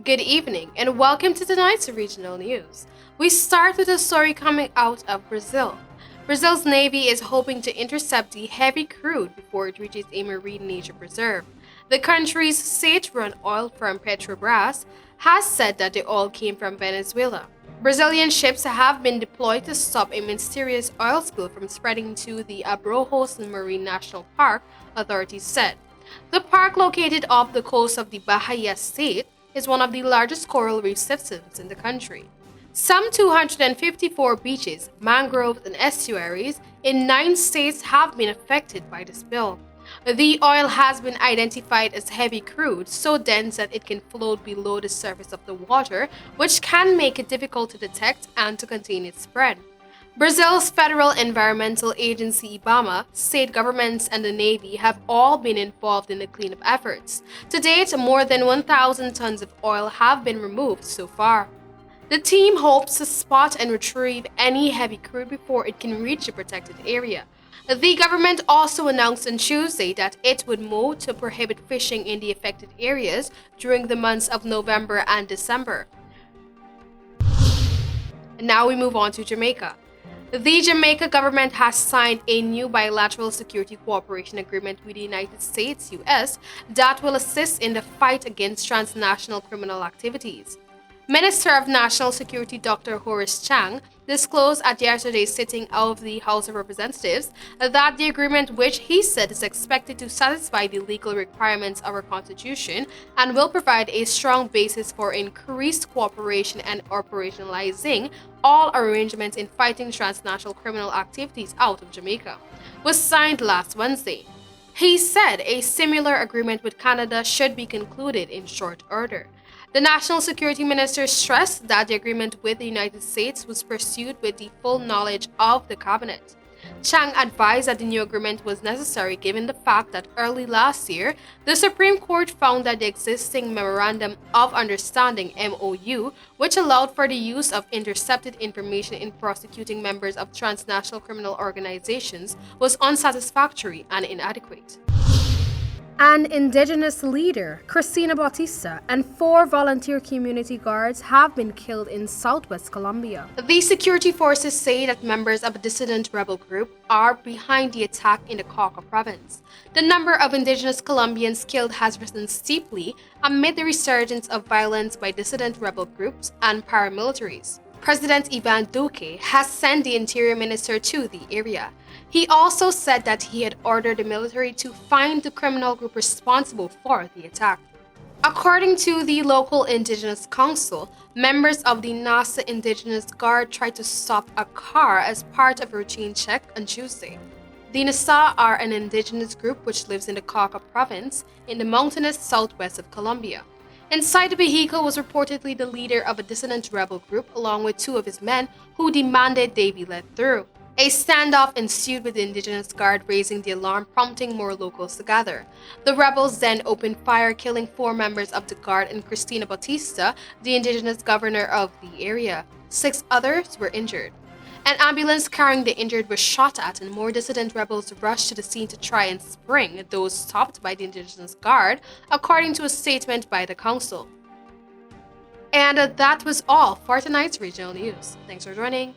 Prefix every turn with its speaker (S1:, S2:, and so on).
S1: Good evening and welcome to tonight's regional news. We start with a story coming out of Brazil. Brazil's Navy is hoping to intercept the heavy crude before it reaches a marine nature preserve. The country's state-run oil firm Petrobras has said that the oil came from Venezuela. Brazilian ships have been deployed to stop a mysterious oil spill from spreading to the Abrojos Marine National Park, authorities said. The park, located off the coast of the Bahia state, is one of the largest coral reef systems in the country. Some 254 beaches, mangroves, and estuaries in 9 states have been affected by the spill. The oil has been identified as heavy crude, so dense that it can float below the surface of the water, which can make it difficult to detect and to contain its spread. Brazil's federal environmental agency IBAMA, state governments, and the Navy have all been involved in the cleanup efforts. To date, more than 1,000 tons of oil have been removed so far. The team hopes to spot and retrieve any heavy crude before it can reach the protected area. The government also announced on Tuesday that it would move to prohibit fishing in the affected areas during the months of November and December. Now we move on to Jamaica. The Jamaica government has signed a new bilateral security cooperation agreement with the United States, US, that will assist in the fight against transnational criminal activities. Minister of National Security Dr. Horace Chang disclosed at yesterday's sitting of the House of Representatives that the agreement, which he said is expected to satisfy the legal requirements of our Constitution and will provide a strong basis for increased cooperation and operationalizing all arrangements in fighting transnational criminal activities out of Jamaica, was signed last Wednesday. He said a similar agreement with Canada should be concluded in short order. The National Security Minister stressed that the agreement with the United States was pursued with the full knowledge of the cabinet. Chang advised that the new agreement was necessary given the fact that early last year, the Supreme Court found that the existing Memorandum of Understanding (MOU), which allowed for the use of intercepted information in prosecuting members of transnational criminal organizations, was unsatisfactory and inadequate. An indigenous leader, Cristina Bautista, and 4 volunteer community guards have been killed in southwest Colombia. The security forces say that members of a dissident rebel group are behind the attack in the Cauca province. The number of indigenous Colombians killed has risen steeply amid the resurgence of violence by dissident rebel groups and paramilitaries. President Ivan Duque has sent the interior minister to the area. He also said that he had ordered the military to find the criminal group responsible for the attack. According to the local indigenous council, members of the NASA Indigenous Guard tried to stop a car as part of a routine check on Tuesday. The NASA are an indigenous group which lives in the Cauca province in the mountainous southwest of Colombia. Inside the vehicle was reportedly the leader of a dissident rebel group along with 2 of his men who demanded they be let through. A standoff ensued with the indigenous guard raising the alarm, prompting more locals to gather. The rebels then opened fire, killing 4 members of the guard and Cristina Bautista, the indigenous governor of the area. 6 others were injured. An ambulance carrying the injured was shot at, and more dissident rebels rushed to the scene to try and spring those stopped by the indigenous guard, according to a statement by the council. And that was all for tonight's regional news. Thanks for joining.